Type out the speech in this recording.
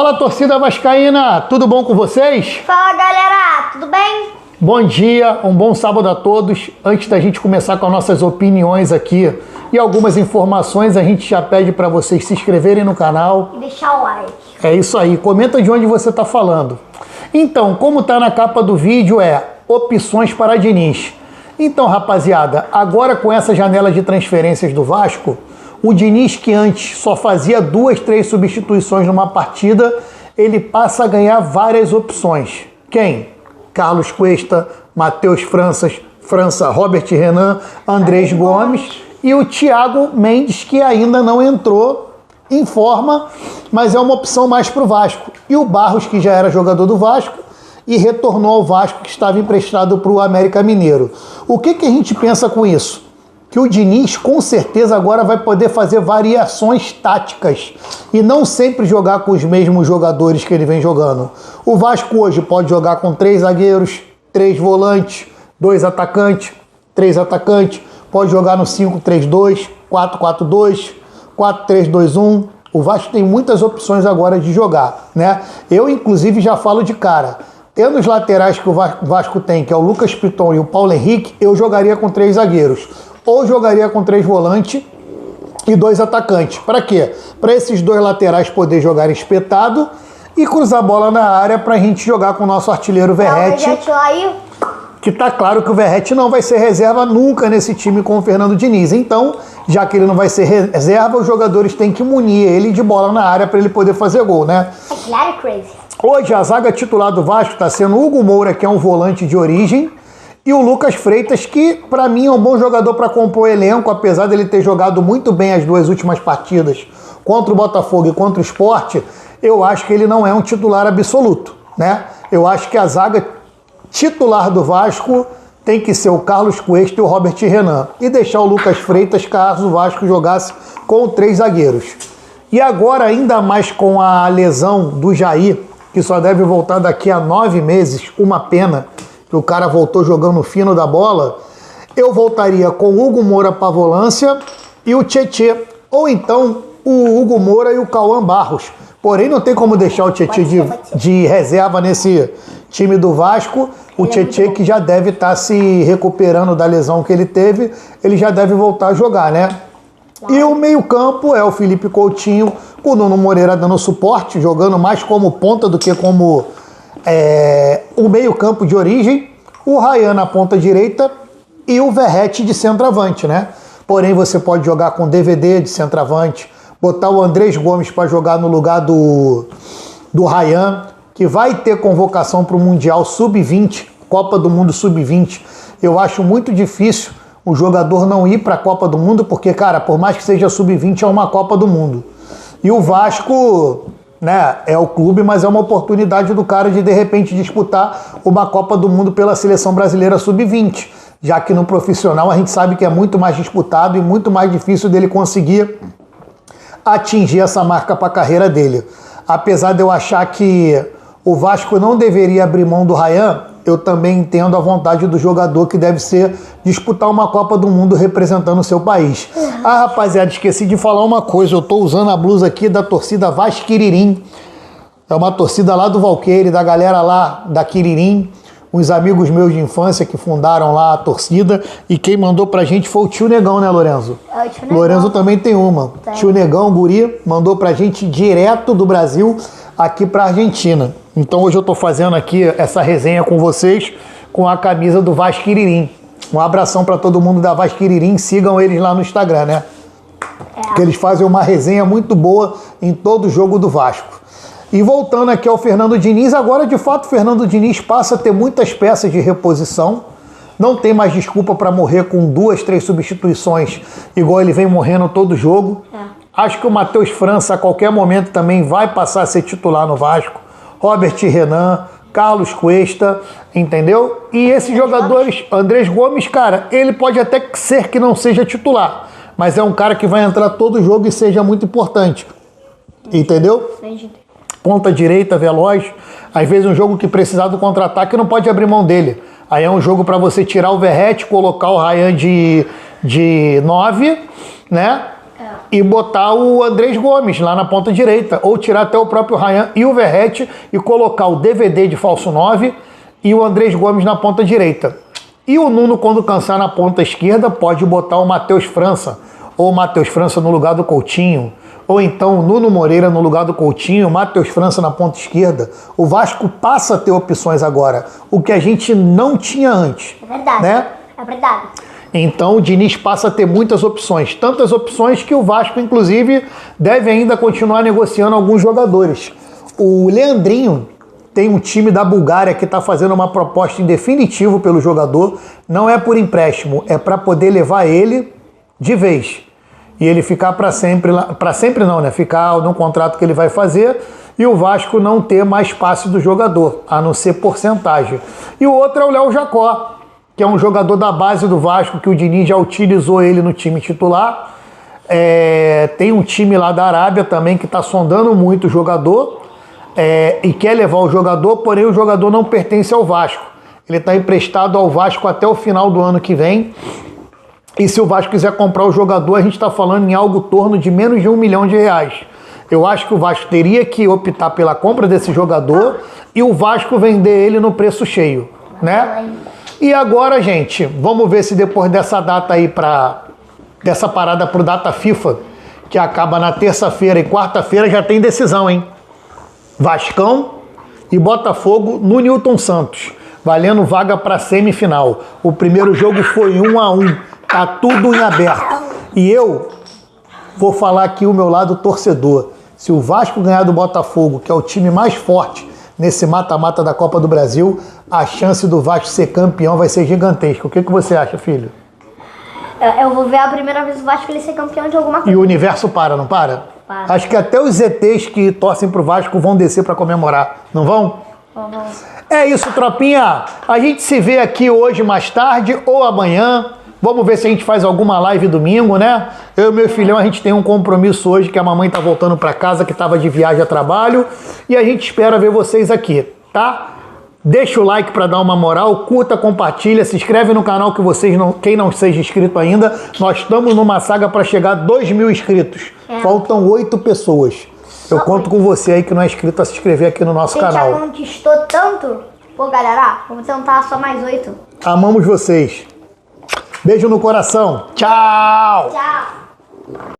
Fala, torcida vascaína, tudo bom com vocês? Fala, galera, tudo bem? Bom dia, um bom sábado a todos. Antes da gente começar com as nossas opiniões aqui e algumas informações, a gente já pede para vocês se inscreverem no canal. E deixar o like. É isso aí, comenta de onde você está falando. Então, como está na capa do vídeo, é opções para Diniz. Então, rapaziada, agora com essa janela de transferências do Vasco, o Diniz, que antes só fazia 2, 3 substituições numa partida, ele passa a ganhar várias opções. Quem? Carlos Cuesta, Matheus França, Robert Renan, Andrés Gomes e o Thiago Mendes, que ainda não entrou em forma, mas é uma opção mais para o Vasco. E o Barros, que já era jogador do Vasco e retornou ao Vasco, que estava emprestado para o América Mineiro. O que a gente pensa com isso? Que o Diniz com certeza agora vai poder fazer variações táticas e não sempre jogar com os mesmos jogadores que ele vem jogando. O Vasco hoje pode jogar com 3 zagueiros, 3 volantes, 2 atacantes, 3 atacantes, pode jogar no 5-3-2, 4-4-2, 4-3-2-1. O Vasco tem muitas opções agora de jogar, né? Eu, inclusive, já falo de cara. Tendo os laterais que o Vasco tem, que é o Lucas Piton e o Paulo Henrique, eu jogaria com 3 zagueiros. Ou jogaria com 3 volantes e 2 atacantes. Para quê? Para esses 2 laterais poder jogar espetado e cruzar a bola na área para a gente jogar com o nosso artilheiro Verratti. Que tá claro que o Verratti não vai ser reserva nunca nesse time com o Fernando Diniz. Então, já que ele não vai ser reserva, os jogadores têm que munir ele de bola na área para ele poder fazer gol, né? É claro, crazy. Hoje a zaga titular do Vasco está sendo o Hugo Moura, que é um volante de origem, e o Lucas Freitas, que para mim é um bom jogador para compor elenco, apesar dele ter jogado muito bem as 2 últimas partidas contra o Botafogo e contra o Sport. Eu acho que ele não é um titular absoluto, né? Eu acho que a zaga titular do Vasco tem que ser o Carlos Cuesta e o Robert Renan, e deixar o Lucas Freitas caso o Vasco jogasse com 3 zagueiros. E agora, ainda mais com a lesão do Jair, que só deve voltar daqui a 9 meses, uma pena, que o cara voltou jogando fino da bola, eu voltaria com o Hugo Moura para a volância e o Tietê, ou então o Hugo Moura e o Cauã Barros. Porém, não tem como deixar o Tietê de reserva nesse time do Vasco. O Tietê, que já deve estar se recuperando da lesão que ele teve, ele já deve voltar a jogar, né? E o meio-campo é o Felipe Coutinho, com o Nuno Moreira dando suporte, jogando mais como ponta do que como o meio-campo de origem, o Ryan na ponta direita e o Verratti de centroavante, né? Porém, você pode jogar com DVD de centroavante, botar o Andrés Gomes para jogar no lugar do Ryan, que vai ter convocação para o Mundial Sub-20, Copa do Mundo Sub-20. Eu acho muito difícil o jogador não ir para a Copa do Mundo, porque, cara, por mais que seja Sub-20, é uma Copa do Mundo. E o Vasco, né, é o clube, mas é uma oportunidade do cara de repente disputar uma Copa do Mundo pela seleção brasileira Sub-20, já que no profissional a gente sabe que é muito mais disputado e muito mais difícil dele conseguir atingir essa marca para a carreira dele. Apesar de eu achar que o Vasco não deveria abrir mão do Ryan, eu também entendo a vontade do jogador, que deve ser disputar uma Copa do Mundo representando o seu país. Ah, rapaziada, esqueci de falar uma coisa. Eu tô usando a blusa aqui da torcida Vasquiririm. É uma torcida lá do Valqueire, da galera lá da Quiririm. Uns amigos meus de infância que fundaram lá a torcida. E quem mandou pra gente foi o tio Negão, né, Lorenzo? É o tio Negão. Lorenzo também tem uma. Tem. Tio Negão, guri, mandou pra gente direto do Brasil aqui pra Argentina. Então hoje eu tô fazendo aqui essa resenha com vocês com a camisa do Vasquiririm. Um abração para todo mundo da Vasquiririm, sigam eles lá no Instagram, né? Que eles fazem uma resenha muito boa em todo jogo do Vasco. E voltando aqui ao Fernando Diniz, agora de fato o Fernando Diniz passa a ter muitas peças de reposição. Não tem mais desculpa para morrer com 2, 3 substituições, igual ele vem morrendo todo jogo. Acho que o Matheus França a qualquer momento também vai passar a ser titular no Vasco. Robert Renan, Carlos Cuesta, entendeu? E esses jogadores, Andrés Gomes, cara, ele pode até ser que não seja titular, mas é um cara que vai entrar todo jogo e seja muito importante, entendeu? Ponta direita, veloz, às vezes um jogo que precisar do contra-ataque não pode abrir mão dele. Aí é um jogo para você tirar o Verratti, colocar o Ryan de 9, né? e botar o Andrés Gomes lá na ponta direita, ou tirar até o próprio Ryan e o Verratti e colocar o DVD de falso 9 e o Andrés Gomes na ponta direita. E o Nuno, quando cansar na ponta esquerda, pode botar o Matheus França, ou o Matheus França no lugar do Coutinho, ou então o Nuno Moreira no lugar do Coutinho, o Matheus França na ponta esquerda. O Vasco passa a ter opções agora, o que a gente não tinha antes. É verdade. Né? É verdade. Então o Diniz passa a ter muitas opções, tantas opções que o Vasco, inclusive, deve ainda continuar negociando alguns jogadores. O Leandrinho tem um time da Bulgária que está fazendo uma proposta em definitivo pelo jogador, não é por empréstimo, é para poder levar ele de vez. E ele ficar para sempre não, né? Ficar no contrato que ele vai fazer e o Vasco não ter mais passe do jogador, a não ser porcentagem. E o outro é o Léo Jacó, que é um jogador da base do Vasco, que o Diniz já utilizou ele no time titular. Tem um time lá da Arábia também que está sondando muito o jogador e quer levar o jogador, porém o jogador não pertence ao Vasco. Ele está emprestado ao Vasco até o final do ano que vem. E se o Vasco quiser comprar o jogador, a gente está falando em algo em torno de menos de R$1 milhão. Eu acho que o Vasco teria que optar pela compra desse jogador e o Vasco vender ele no preço cheio, né? E agora, gente, vamos ver se depois dessa data aí, dessa parada pro data FIFA, que acaba na terça-feira e quarta-feira, já tem decisão, hein? Vascão e Botafogo no Newton Santos, valendo vaga para semifinal. O primeiro jogo foi 1-1, tá tudo em aberto. E eu vou falar aqui o meu lado torcedor. Se o Vasco ganhar do Botafogo, que é o time mais forte nesse mata-mata da Copa do Brasil, a chance do Vasco ser campeão vai ser gigantesca. O que você acha, filho? Eu vou ver a primeira vez o Vasco ele ser campeão de alguma coisa. E o universo para, não para? Para. Acho que até os ETs que torcem pro Vasco vão descer para comemorar, não vão? Vamos. É isso, tropinha. A gente se vê aqui hoje mais tarde ou amanhã. Vamos ver se a gente faz alguma live domingo, né? Eu e meu filhão, a gente tem um compromisso hoje, que a mamãe tá voltando para casa, que tava de viagem a trabalho. E a gente espera ver vocês aqui, tá? Deixa o like para dar uma moral, curta, compartilha, se inscreve no canal que quem não seja inscrito ainda. Nós estamos numa saga para chegar a 2.000 inscritos. Faltam 8 pessoas. Eu conto com você aí que não é inscrito a se inscrever aqui no nosso canal. A gente já conquistou tanto. Pô, galera, vamos tentar só mais 8. Amamos vocês. Beijo no coração. Tchau! Tchau!